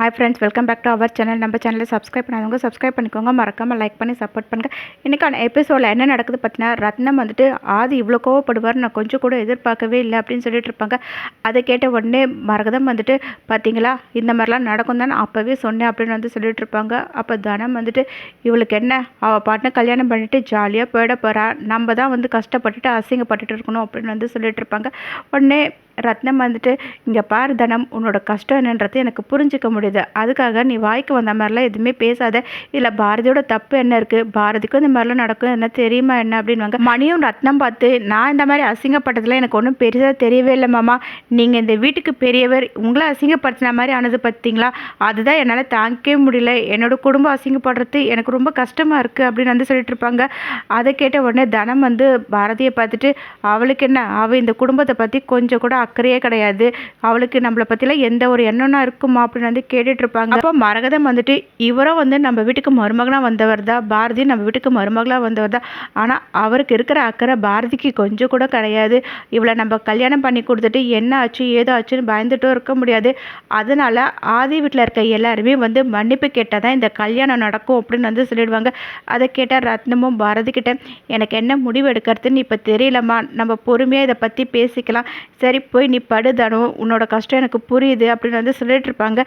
Hi friends, welcome back to our channel. நம்ம சேனலில் subscribe பண்ணாதவங்க சப்ஸ்கிரைப் பண்ணிக்கோங்க, மறக்காமல் லைக் பண்ணி சப்போர்ட் பண்ணுங்கள். இன்றைக்கான எபிசோடில் என்ன நடக்குது பார்த்தீங்கன்னா, ரத்னம் வந்துட்டு ஆதி இவ்வளோ கோவப்படுவார் நான் கொஞ்சம் கூட எதிர்பார்க்கவே இல்லை அப்படின்னு சொல்லிட்டு இருப்பாங்க. அதை கேட்ட உடனே மரகதம் வந்துட்டு பார்த்தீங்களா இந்த மாதிரிலாம் நடக்கும் தான் நான் அப்போவே சொன்னேன் அப்படின்னு வந்து சொல்லிட்டு இருப்பாங்க. அப்போ தனம் வந்துட்டு இவளுக்கு என்ன, அவள் பாட்டுன்னு கல்யாணம் பண்ணிட்டு ஜாலியாக போயிட போகிறா, நம்ம தான் வந்து கஷ்டப்பட்டுட்டு அசிங்கப்பட்டுட்டு இருக்கணும் அப்படின்னு வந்து சொல்லிட்டு இருப்பாங்க. உடனே ரத்னம் வந்துட்டு இங்கே பாரு தனம், உன்னோட கஷ்டம் என்னன்றது எனக்கு புரிஞ்சிக்க முடியுது, அதுக்காக நீ வாய்க்கு வந்த மாதிரிலாம் எதுவுமே பேசாத, இதில் பாரதியோட தப்பு என்ன இருக்குது, பாரதிக்கும் இந்த மாதிரிலாம் நடக்கும் என்ன தெரியுமா என்ன அப்படின்வாங்க. மணியும் ரத்னம் பார்த்து நான் இந்த மாதிரி அசிங்கப்பட்டதில் எனக்கு ஒன்றும் பெருசாக தெரியவே இல்லை மாமா, நீங்கள் இந்த வீட்டுக்கு பெரியவர், உங்களை அசிங்கப்படுத்தின மாதிரி ஆனது பார்த்தீங்களா, அதுதான் என்னால் தாங்கிக்கவே முடியல, என்னோட குடும்பம் அசிங்கப்படுறது எனக்கு ரொம்ப கஷ்டமாக இருக்குது அப்படின்னு வந்து சொல்லிட்டு இருப்பாங்க. அதை கேட்ட உடனே தனம் வந்து பாரதியை பார்த்துட்டு அவளுக்கு என்ன, அவள் இந்த குடும்பத்தை பற்றி கொஞ்சம் கூட அக்கறையே கிடையாது, அவளுக்கு நம்மளை பற்றிலாம் எந்த ஒரு எண்ணம்னா இருக்குமா அப்படின்னு வந்து கேட்டுட்டு இருப்பாங்க. அப்போ மரகதம் வந்துட்டு இவரும் வந்து நம்ம வீட்டுக்கு மருமகனாக வந்தவர் தான், பாரதி நம்ம வீட்டுக்கு மருமகளாக வந்தவர் தான், ஆனால் அவருக்கு இருக்கிற அக்கறை பாரதிக்கு கொஞ்சம் கூட கிடையாது, இவளை நம்ம கல்யாணம் பண்ணி கொடுத்துட்டு என்ன ஆச்சு ஏதோ ஆச்சுன்னு பயந்துட்டும் இருக்க முடியாது, அதனால் ஆதி வீட்டில் இருக்க எல்லாருமே வந்து மன்னிப்பு கேட்டால் தான் இந்த கல்யாணம் நடக்கும் அப்படின்னு வந்து சொல்லிடுவாங்க. அதை கேட்டால் ரத்னமும் பாரதி கிட்ட எனக்கு என்ன முடிவு எடுக்கிறதுன்னு இப்போ தெரியலம்மா, நம்ம பொறுமையாக இதை பற்றி பேசிக்கலாம், சரி போய் நீ படுதானோ, உன்னோட கஷ்டம் எனக்கு புரியுது அப்படின்னு வந்து சொல்லிட்டு இருப்பாங்க.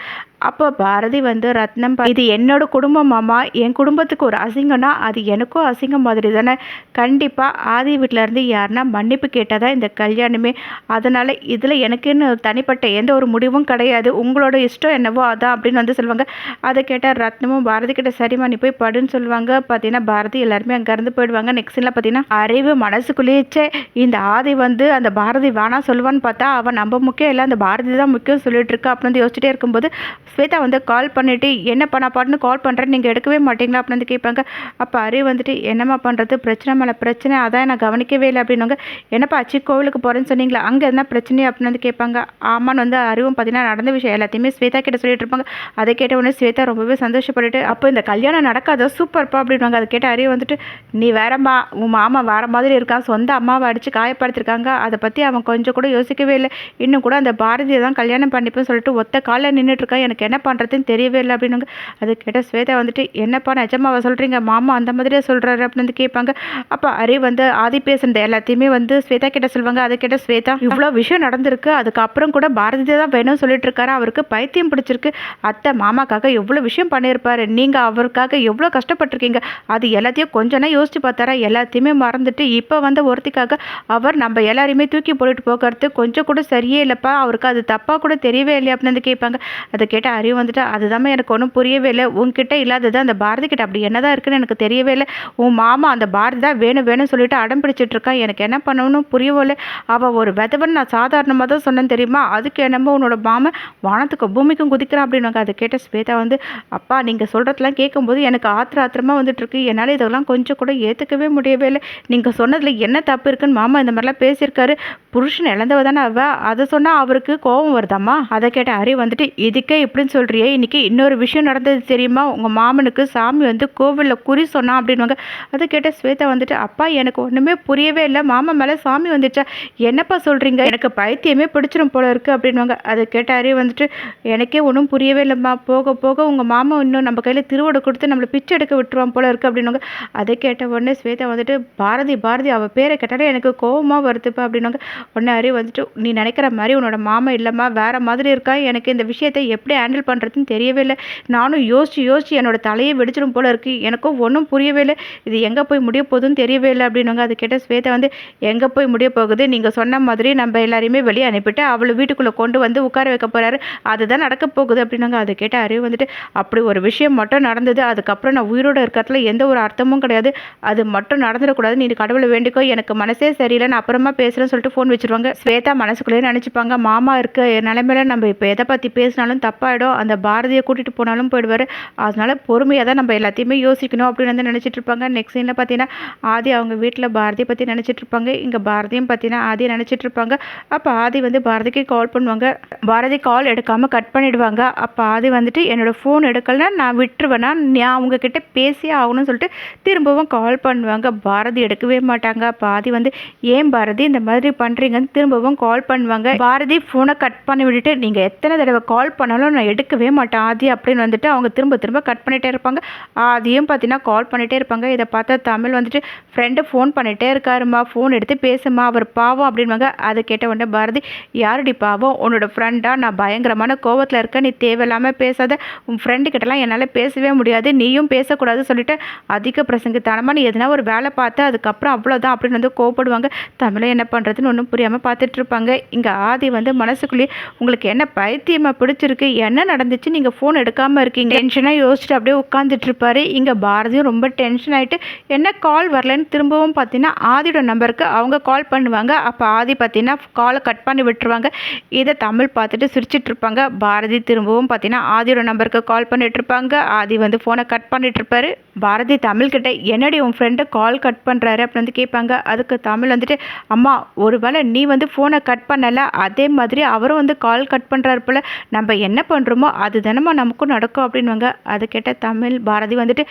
அப்போ பாரதி வந்து ரத்னம் இது என்னோட குடும்பம் மாமா, என் குடும்பத்துக்கு ஒரு அசிங்கம்னா அது எனக்கும் அசிங்கம் மாதிரி தானே, கண்டிப்பாக ஆதி வீட்டில் இருந்து யாருன்னா மன்னிப்பு கேட்டால் தான் இந்த கல்யாணமே, அதனால் இதில் எனக்குன்னு தனிப்பட்ட எந்த ஒரு முடிவும் கிடையாது, உங்களோட இஷ்டம் என்னவோ அதான் அப்படின்னு வந்து சொல்லுவாங்க. அதை கேட்டால் ரத்னமும் பாரதி கிட்ட சரிம்மா நீ போய் படுன்னு சொல்லுவாங்க. பார்த்தீங்கன்னா பாரதி எல்லாருமே அங்கேருந்து போயிடுவாங்க. நெக்ஸ்ட்ல பார்த்தீங்கன்னா அறிவு மனசுக்குள்ளேயே இந்த ஆதி வந்து அந்த பாரதி வேணா சொல்லுவான்னு பார்த்தா அவன் நம்ம முக்கியம் இல்லை அந்த பாரதி தான் முக்கியம் சொல்லிட்டு இருக்கா அப்படின்னு வந்து யோசிச்சுட்டே இருக்கும்போது ஸ்வேதா வந்து கால் பண்ணிவிட்டு என்ன பண்ண பாட்டுன்னு கால் பண்ணுறேன் நீங்கள் எடுக்கவே மாட்டீங்களா அப்படின்னு வந்து கேட்பாங்க. அப்போ அறிவு வந்துட்டு என்னம்மா பண்ணுறது, பிரச்சனை மேலே பிரச்சனை, அதான் நான் கவனிக்கவே இல்லை அப்படின்னுவாங்க. என்னப்பா ஆச்சு, கோவிலுக்கு போகிறேன்னு சொன்னீங்களா, அங்கே என்ன பிரச்சனை அப்படின்னு வந்து கேட்பாங்க. ஆமான்னு வந்து அறிவும் பார்த்தீங்கன்னா நடந்த விஷயம் எல்லாத்தையுமே ஸ்வேதா கிட்ட சொல்லிட்டு இருப்பாங்க. அதை கேட்ட உடனே ஸ்வேதா ரொம்பவே சந்தோஷப்பட்டுட்டு அப்போ இந்த கல்யாணம் நடக்காதோ சூப்பர்ப்பா அப்படின்வாங்க. அதை கேட்ட அறிவு வந்துட்டு நீ வேறம்மா, உன் மாமா வேற மாதிரி இருக்கான், சொந்த அம்மாவை அடித்து காயப்படுத்திருக்காங்க, அதை பற்றி அவன் கொஞ்சம் கூட யோசிக்கவே இல்லை, இன்னும் கூட அந்த பாரதியை தான் கல்யாணம் பண்ணிப்பேன்னு சொல்லிட்டு ஒத்த காலில் நின்றுட்டு இருக்கா, எனக்கு என்ன பண்ணுறதுன்னு தெரியவே இல்லை அப்படின்னு. அது கேட்ட ஸ்வேதா வந்துட்டு என்னப்பா நிஜமாவை சொல்கிறீங்க, மாமா அந்த மாதிரியே சொல்கிறாரு அப்படின்னு வந்து கேட்பாங்க. அப்போ அறி வந்து ஆதி பேசுனது எல்லாத்தையுமே வந்து ஸ்வேதா கிட்ட சொல்லுவாங்க. அதை கேட்ட ஸ்வேதா இவ்வளோ விஷயம் நடந்திருக்கு, அதுக்கப்புறம் கூட பாரதி தான் வேணும்னு சொல்லிட்டு இருக்காரு, அவருக்கு பைத்தியம் பிடிச்சிருக்கு, அத்தை மாமாக்காக எவ்வளோ விஷயம் பண்ணியிருப்பாரு, நீங்கள் அவருக்காக எவ்வளோ கஷ்டப்பட்டிருக்கீங்க, அது எல்லாத்தையும் கொஞ்சம் யோசிச்சு பார்த்தாரா, எல்லாத்தையுமே மறந்துட்டு இப்போ வந்து ஒருத்திக்காக அவர் நம்ம எல்லாரையுமே தூக்கி போட்டுட்டு போகிறது கொஞ்சம் கூட சரியே இல்லைப்பா, அவருக்கு அது தப்பாக கூட தெரியவே இல்லை அப்படின்னு வந்து கேட்பாங்க. அதை கேட்ட அறிவு வந்துட்டு அதுதான் எனக்கு ஒன்றும் புரியவே இல்லை, உங்ககிட்ட இல்லாதது அந்த பாரதி கிட்ட அப்படி என்னதான் இருக்குன்னு எனக்கு தெரியவே இல்லை, உன் மாமா அந்த பாரதி தான் வேணும் வேணும்னு சொல்லிட்டு அடம் பிடிச்சிட்டு இருக்கான், எனக்கு என்ன பண்ணணும்னு புரியவே இல்லை, அவள் ஒரு விதவன் நான் சாதாரணமாக தான் சொன்னேன் தெரியுமா, அதுக்கு என்னமோ உன்னோட மாமன் வானத்துக்கு பூமிக்கும் குதிக்கிறான் அப்படின்னாங்க. அதை கேட்ட ஸ்வேதா வந்து அப்பா நீங்கள் சொல்கிறதெல்லாம் கேட்கும்போது எனக்கு ஆத்திரமாக வந்துட்டு இருக்கு, என்னால் இதெல்லாம் கொஞ்சம் கூட ஏற்றுக்கவே முடியவே இல்லை, நீங்கள் சொன்னதில் என்ன தப்பு இருக்குன்னு மாமா இந்த மாதிரிலாம் பேசியிருக்காரு, புருஷன் இழந்தவ தானே அவள், அதை சொன்னால் அவருக்கு கோபம் வருதாம்மா. அதை கேட்ட அறிவு வந்துட்டு இதுக்கே இப்படின்னு சொல்கிறியே, இன்றைக்கி இன்னொரு விஷயம் நடந்தது தெரியுமா, உங்கள் மாமனுக்கு சாமி வந்து கோவிலில் குறி சொன்னான் அப்படின்வாங்க. அதை கேட்ட ஸ்வேதா வந்துட்டு அப்பா எனக்கு ஒன்றுமே புரியவே இல்லை, மாமா மேலே சாமி வந்துச்சா, என்னப்பா சொல்கிறீங்க, எனக்கு பைத்தியமே பிடிச்சிடும் போல இருக்குது அப்படின்வாங்க. அதை கேட்ட அறிவு வந்துட்டு எனக்கே ஒன்றும் புரியவே இல்லைம்மா, போக போக உங்கள் மாமா இன்னும் நம்ம கையில் திருவோடு கொடுத்து நம்மளை பிச்சை எடுக்க விட்டுருவான் போல இருக்குது அப்படின்வாங்க. அதை கேட்ட உடனே ஸ்வேதா வந்துட்டு பாரதி பாரதி அவள் பேரை கேட்டாலே எனக்கு கோபமாக வருதுப்பா அப்படின்வாங்க. உடனே அறிவு வந்துட்டு நீ நினைக்கிற மாதிரி உன்னோட மாமா இல்லைம்மா, வேறு மாதிரி இருக்கா, எனக்கு இந்த விஷயத்தை எப்படி ஹேண்டில் பண்ணுறதுன்னு தெரியவே இல்லை, நானும் யோசிச்சு என்னோட தலையை வெடிச்சிடும் போல இருக்குது, எனக்கும் ஒன்றும் புரியவே இல்லை, இது எங்கே போய் முடிய போகுதுன்னு தெரியவே இல்லை அப்படின்வாங்க. அது கேட்ட ஸ்வேதா வந்து எங்கே போய் முடிய போகுது, நீங்கள் சொன்ன மாதிரி நம்ம எல்லாரையுமே வெளியே அனுப்பிட்டு அவளை வீட்டுக்குள்ளே கொண்டு வந்து உட்கார வைக்க போகிறாரு, அதுதான் நடக்க போகுது அப்படின்னாங்க. அதை கேட்ட அறிவு வந்துட்டு அப்படி ஒரு விஷயம் மட்டும் நடந்தது, அதுக்கப்புறம் நான் உயிரோடு இருக்கிறதுல எந்த ஒரு அர்த்தமும் கிடையாது, அது மட்டும் நடந்துடக்கூடாது, நீ கடவுளை வேண்டிக்கோ, எனக்கு மனசே சரியில்லை, நான் அப்புறமா பேசுகிறேன்னு சொல்லிட்டு ஃபோன் வச்சுருவாங்க. ஸ்வேதா மனசுக்குள்ளேயே நினச்சிப்பாங்க மாமா இருக்க நிலைமையில நம்ம இப்போ எதை பற்றி பேசினாலும் தப்பாயிடும், அந்த பாரதியை கூட்டிகிட்டு போனாலும் போயிடுவார், அதனால பொறுமையாக தான் நம்ம எல்லாத்தையுமே யோசிக்கணும் அப்படின்னு வந்து நினச்சிட்டு இருப்பாங்க. நெக்ஸ்ட் சீனில் பார்த்தீங்கன்னா ஆதி அவங்க வீட்டில் பாரதியை பற்றி நினச்சிட்டு இருப்பாங்க, இங்கே பாரதியும் பார்த்தீங்கன்னா ஆதியை நினச்சிட்டு இருப்பாங்க. அப்போ ஆதி வந்து பாரதிக்கு கால் பண்ணுவாங்க, பாரதி கால் எடுக்காமல் கட் பண்ணிவிடுவாங்க. அப்போ ஆதி வந்துட்டு என்னோடய ஃபோன் எடுக்கலைன்னா நான் விட்டுருவேன்னா நான் உங்ககிட்ட பேசியே ஆகணும்னு சொல்லிட்டு திரும்பவும் கால் பண்ணுவாங்க, பாரதி எடுக்கவே மாட்டாங்க. அப்போ ஆதி வந்து ஏன் பாரதி இந்த மாதிரி பண்ணுறீங்கன்னு திரும்பவும் கால் பண்ணுவாங்க. பாரதி ஃபோனை கட் பண்ணி விட்டுட்டு நீங்கள் எத்தனை தடவை கால் பண்ணாலும் நான் நான் எடுக்கவே மாட்டேன் ஆதி அப்படின்னு வந்துட்டு அவங்க திரும்ப திரும்ப கட் பண்ணிகிட்டே இருப்பாங்க. ஆதியும் பார்த்தீங்கன்னா கால் பண்ணிகிட்டே இருப்பாங்க. இதை பார்த்தா தமிழ் வந்துட்டு ஃப்ரெண்டு ஃபோன் பண்ணிகிட்டே இருக்காருமா, ஃபோன் எடுத்து பேசுமா, அவர் பாவம் அப்படின்வாங்க. அதை கேட்ட உடனே பாரதி, யாருடி பாவம், உன்னோட ஃப்ரெண்டா, நான் பயங்கரமான கோவத்தில் இருக்கேன், நீ தேவையில்லாமல் பேசாத, உன் ஃப்ரெண்டு கிட்டலாம் என்னால் பேசவே முடியாது, நீயும் பேசக்கூடாது சொல்லிட்டு அதிக பிரசங்கத்தனமாக நீ எதனா ஒரு வேலை பார்த்து அதுக்கப்புறம் அவ்வளோதான் அப்படின்னு வந்து கோவப்படுவாங்க. தமிழை என்ன பண்ணுறதுன்னு ஒன்றும் புரியாமல் பார்த்துட்டு இருப்பாங்க. இங்கே ஆதி வந்து மனசுக்குள்ளேயே, உங்களுக்கு என்ன பைத்தியமாக பிடிச்சிருக்கு, என்ன நடந்துச்சு, நீங்கள் ஃபோன் எடுக்காமல் இருக்கீங்க, டென்ஷனாக யோசிச்சுட்டு அப்படியே உட்காந்துட்டு இருப்பாரு. இங்கே பாரதியும் ரொம்ப டென்ஷன் ஆகிட்டு என்ன கால் வரலன்னு திரும்பவும் பார்த்தீங்கன்னா ஆதியோட நம்பருக்கு அவங்க கால் பண்ணுவாங்க. அப்போ ஆதி பார்த்தீங்கன்னா காலை கட் பண்ணி விட்டுருவாங்க. இதை தமிழ் பார்த்துட்டு சிரிச்சிட்டு இருப்பாங்க. பாரதி திரும்பவும் பார்த்தீங்கன்னா ஆதியோட நம்பருக்கு கால் பண்ணிட்டு இருப்பாங்க. ஆதி வந்து ஃபோனை கட் பண்ணிட்டு இருப்பாரு. பாரதி தமிழ்கிட்ட, என்னடி உன் ஃப்ரெண்டு கால் கட் பண்ணுறாரு அப்படின்னு வந்து கேட்பாங்க. அதுக்கு தமிழ் வந்துட்டு, அம்மா ஒருவேளை நீ வந்து ஃபோனை கட் பண்ணலை, அதே மாதிரி அவரும் வந்து கால் கட் பண்ணுறாரு போல், நம்ம என்ன பண்ணுறோமோ அது தானம்மா நமக்கும் நடக்கும் அப்படின்வாங்க. அது கேட்ட தமிழ் பாரதி வந்துட்டு,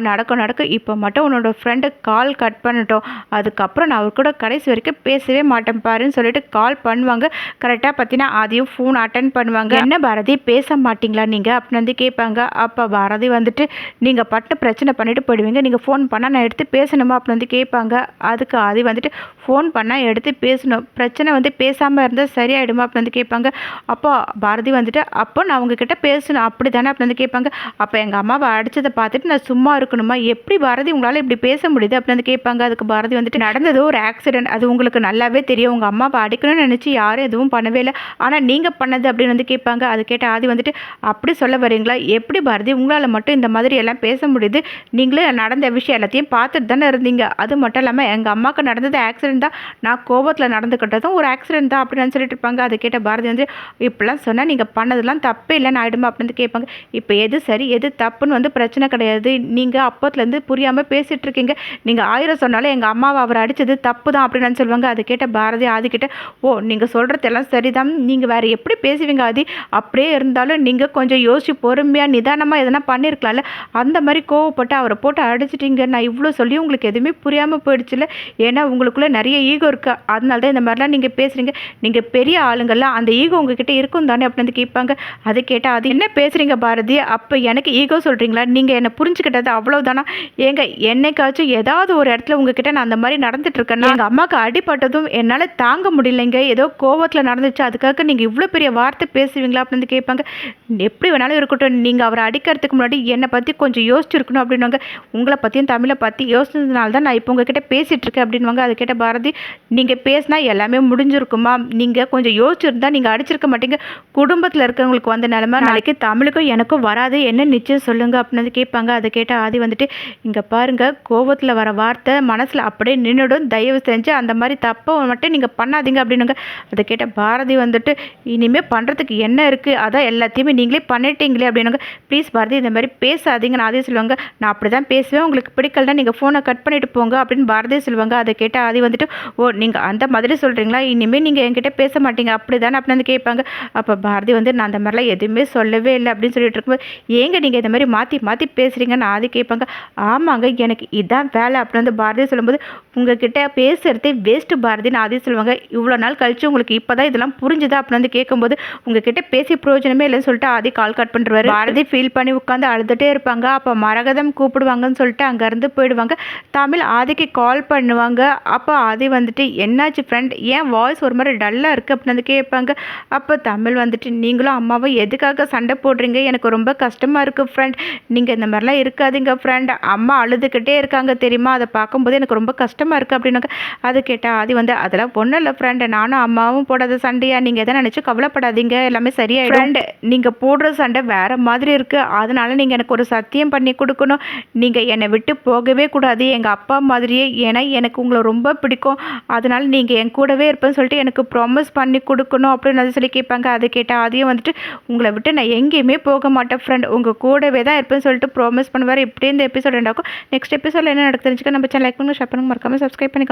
நடக்கும் நடக்கும், இப்போ மட்டும் உன்னோட ஃப்ரெண்டு கால் கட் பண்ணட்டும், அதுக்கப்புறம் நான் அவர் கூட கடைசி வரைக்கும் பேசவே மாட்டேன் பாருன்னு சொல்லிட்டு கால் பண்ணுவாங்க. கரெக்டாக பார்த்தீங்கன்னா அதையும் ஃபோன் அட்டன் பண்ணுவாங்க. என்ன பாரதி பேச மாட்டிங்களா நீங்கள் அப்படின்னு வந்து கேட்பாங்க. அப்போ பாரதி வந்துட்டு, நீங்கள் பட்டு பிரச்சனை பண்ணிட்டு போயிடுவீங்க, நீங்கள் ஃபோன் பண்ணால் நான் எடுத்து பேசணுமா அப்படின்னு வந்து கேட்பாங்க. அதுக்கு ஆதி வந்துட்டு, ஃபோன் பண்ணால் எடுத்து பேசணும், பிரச்சனை வந்து பேசாமல் இருந்தால் சரியாயிடுமா அப்படின்னு வந்து கேட்பாங்க. அப்போ பாரதி வந்துட்டு, அப்போ நான் உங்ககிட்ட பேசணும் அப்படி தானே அப்படின்னு வந்து கேட்பாங்க. அப்போ எங்கள் அம்மாவை அடித்ததை பார்த்துட்டு நான் சும்மா இருக்கணுமா, எப்படி பாரதி உங்களால் இப்படி பேச முடியுது அப்படின்னு வந்து கேட்பாங்க. அதுக்கு பாரதி வந்துட்டு, நடந்தது ஒரு ஆக்சிடென்ட், அது உங்களுக்கு நல்லாவே தெரியும், உங்கள் அம்மாவை அடிக்கணும்னு நினச்சி யாரும் எதுவும் பண்ணவே இல்லை, ஆனால் நீங்கள் பண்ணது அப்படின்னு வந்து கேட்பாங்க. அது கேட்ட ஆதி வந்துட்டு, அப்படி சொல்ல வரீங்களா, எப்படி பாரதி உங்களால் மட்டும் இந்த மாதிரி எல்லாம் பேச முடியுது, நீங்களே நடந்த விஷயம் எல்லாத்தையும் பார்த்துட்டு தானே இருந்தீங்க, அது மட்டும் இல்லாமல் எங்கள் அம்மாவுக்கு நடந்தது ஆக்சிடென்ட் தான், நான் கோபத்தில் நடந்துக்கிட்டதும் ஒரு ஆக்சிடென்ட் தான் அப்படின்னு சொல்லிட்டு இருப்பாங்க. அதை கேட்ட பாரதி வந்து, இப்படிலாம் சொன்னால் நீங்கள் பண்ணதெல்லாம் தப்பே இல்லைன்னு ஆகிடுமா அப்படின்னு கேட்பாங்க. இப்போ எது சரி எது தப்புன்னு வந்து பிரச்சனை கிடையாது, நீங்கள் அப்போத்துலேருந்து புரியாமல் பேசிகிட்டு இருக்கீங்க, நீங்கள் 1000 சொன்னாலும் எங்கள் அம்மாவை அவர் அடித்தது தப்பு தான் அப்படின்னு சொல்லுவாங்க. அதை கேட்ட பாரதி ஆதிக்கிட்ட, ஓ நீங்கள் சொல்கிறதெல்லாம் சரிதான், நீங்கள் வேறு எப்படி பேசுவீங்க ஆதி, அப்படியே இருந்தாலும் நீங்கள் கொஞ்சம் யோசிச்சு பொறுமையாக நிதானமாக எதனா பண்ணியிருக்கலாம்ல, அந்த மாதிரி கோவப்பட்டு அவரை போட்டு அடிச்சிட்டிங்க, நான் இவ்வளோ சொல்லி உங்களுக்கு எதுவுமே புரியாமல் போயிடுச்சுல, ஏன்னா உங்களுக்குள்ளே நிறைய ஈகோ இருக்குது, அதனால தான் இந்த மாதிரிலாம் நீங்கள் பேசுகிறீங்க, நீங்கள் பெரிய ஆளுங்கள்லாம் அந்த ஈகோ உங்ககிட்ட இருக்கும் தானே அப்படின்னு கேட்பாங்க. அதை கேட்டால் அது என்ன பேசுகிறீங்க பாரதி, அப்போ எனக்கு ஈகோ சொல்கிறீங்களா, நீங்கள் என்னை புரிஞ்சுக்கிட்டது அவ்வளோதானா, ஏங்க என்னைக்காச்சும் ஏதாவது ஒரு இடத்துல உங்ககிட்ட நான் அந்த மாதிரி நடந்துட்டு இருக்கேன்னா, எங்கள் அம்மாவுக்கு அடிப்பட்டதும் என்னால் தாங்க முடியலைங்க, ஏதோ கோவத்தில் நடந்துச்சு, அதுக்காக நீங்கள் இவ்வளோ பெரிய வார்த்தை பேசுவீங்களா அப்படின்னு கேட்பாங்க. எப்படி வேணாலும் இருக்கட்டும், நீங்கள் அவரை அடிக்கிறதுக்கு முன்னாடி என்னை பற்றி கொஞ்சம் யோசிச்சிருக்கணும் அப்படின்வாங்க. உங்களை பற்றியும் தமிழை பற்றி யோசிச்சதுனால தான் நான் இப்போ உங்ககிட்ட பேசிகிட்டு இருக்கேன் அப்படின்வாங்க. அது கேட்ட பாரதி, நீங்கள் பேசினா எல்லாமே முடிஞ்சிருக்குமா, நீங்கள் கொஞ்சம் யோசிச்சிருந்தா நீங்கள் அடிச்சிருக்க மாட்டீங்க, குடும்பத்தில் இருக்கவங்களுக்கு வந்த நிலைமை நாளைக்கு தமிழுக்கும் எனக்கும் வராது, என்ன நிச்சயம் சொல்லுங்கள் அப்படின்னு கேட்பாங்க. அதை கேட்ட ஆதி வந்துட்டு, இங்கே பாருங்கள், கோபத்தில் வர வார்த்தை மனசில் அப்படியே நின்றுடும், தயவு செஞ்சு அந்த மாதிரி தப்பை மட்டும் நீங்கள் பண்ணாதீங்க அப்படின்னுங்க. அதை கேட்ட பாரதி வந்துட்டு, இனிமேல் பண்ணுறதுக்கு என்ன இருக்குது, அதான் எல்லாத்தையுமே நீங்களே பண்ணிட்டீங்களே அப்படின்னுங்க. ப்ளீஸ் பாரதி இந்த மாதிரி பேசாதீங்க, நான் அதே சொல்லுவாங்க, நான் அப்படி தான் பேசுவேன், உங்களுக்கு பிடிக்கலன்னா நீங்கள் ஃபோனை கட் பண்ணிவிட்டு போங்க அப்படின்னு பாரதி சொல்லுவாங்க. அதை கேட்டால் ஆதி வந்துட்டு, ஓ நீங்கள் அந்த மாதிரி சொல்கிறீங்களா, இனிமேல் நீங்கள் என்கிட்ட பேச மாட்டீங்க அப்படி தானே அப்படின்னு வந்து கேட்பாங்க. அப்போ பாரதி வந்து, நான் அந்த மாதிரிலாம் எதுவுமே சொல்லவே இல்லை அப்படின்னு சொல்லிட்டு இருக்கும்போது, ஏங்க நீங்கள் இந்த மாதிரி மாற்றி மாற்றி பேசுகிறீங்கன்னு ஆதி கேட்பாங்க. ஆமாங்க எனக்கு இதான் வேலை அப்படின்னு வந்து பாரதி சொல்லும்போது, உங்ககிட்ட பேசுகிறதே வேஸ்ட்டு பாரதின்னு ஆதி சொல்லுவாங்க. இவ்வளோ நாள் கழிச்சு உங்களுக்கு இப்போ தான் இதெல்லாம் புரிஞ்சுதா அப்படின்னு வந்து கேட்கும்போது, உங்ககிட்ட பேசி பிரயோஜனமே இல்லைன்னு சொல்லிட்டு ஆதி கால் கட் பண்ணுறாரு. பாரதி ஃபீல் பண்ணி உட்காந்து அழுதுகிட்டே இருப்பாங்க. அப்போ மரகதம் கூப்பிடுவாங்கன்னு சொல்லிட்டு அங்கேருந்து போயிடுவாங்க. தமிழ் ஆதிக்கு கால் பண்ணுவாங்க. அப்போ ஆதி வந்துட்டு, என்னாச்சு ஃப்ரெண்ட், ஏன் வாய்ஸ் ஒரு மாதிரி டல்லாக இருக்குது அப்படின்னு வந்து கேட்பாங்க. அப்போ தமிழ் வந்துட்டு, நீங்களும் அம்மாவும் எதுக்காக சண்டை போடுறீங்க, எனக்கு ரொம்ப கஷ்டமாக இருக்குது ஃப்ரெண்ட், நீங்கள் இந்த மாதிரிலாம் இருக்காதீங்க ஃப்ரெண்ட், அம்மா அழுதுகிட்டே இருக்காங்க தெரியுமா, அதை பார்க்கும்போது எனக்கு ரொம்ப கஷ்டமாக இருக்குது அப்படின்னாங்க. அது கேட்டால் ஆதி வந்து, அதெல்லாம் ஒன்றும் இல்லை ஃப்ரெண்டு, நானும் அம்மாவும் போடாத சண்டையா, நீங்கள் எதை நினச்சி கவலைப்படாதீங்க, எல்லாமே சரியாயிடும் ஃப்ரெண்டு, நீங்கள் போடுற சண்டை வேறு மாதிரி இருக்குது, அதனால் நீங்கள் எனக்கு ஒரு சத்தியம் பண்ணி கொடுக்கணும், நீங்கள் என்னை விட்டு போகவே கூடாது, எங்கள் அப்பா மாதிரியே, ஏன்னா எனக்கு உங்களை ரொம்ப பிடிக்கும், அதனால் நீங்கள் என் கூடவே இருப்பேன்னு சொல்லிட்டு எனக்கு ப்ராமிஸ் பண்ணி கொடுக்கணும் அப்படின்னு சொல்லி கேட்பாங்க. அதை கேட்டால் அதையும் வந்துட்டு, உங்களை விட்டு நான் எங்கேயுமே போக மாட்டேன் ஃப்ரெண்ட், உங்கள் கூடவே தான் இருப்பேன்னு சொல்லிட்டு ப்ராமிஸ் பண்ணுவார். இப்படியே இந்த எபிசோட் எண்டாக்கும். நெக்ஸ்ட் எபிசோடில் என்ன நடக்குது தெரிஞ்சுக்க நம்ம சேனல் லைக் பண்ணுங்கள், ஷேர் பண்ணுங்கள், மறக்காமல் சப்ஸ்கிரைப் பண்ணிக்கோங்க.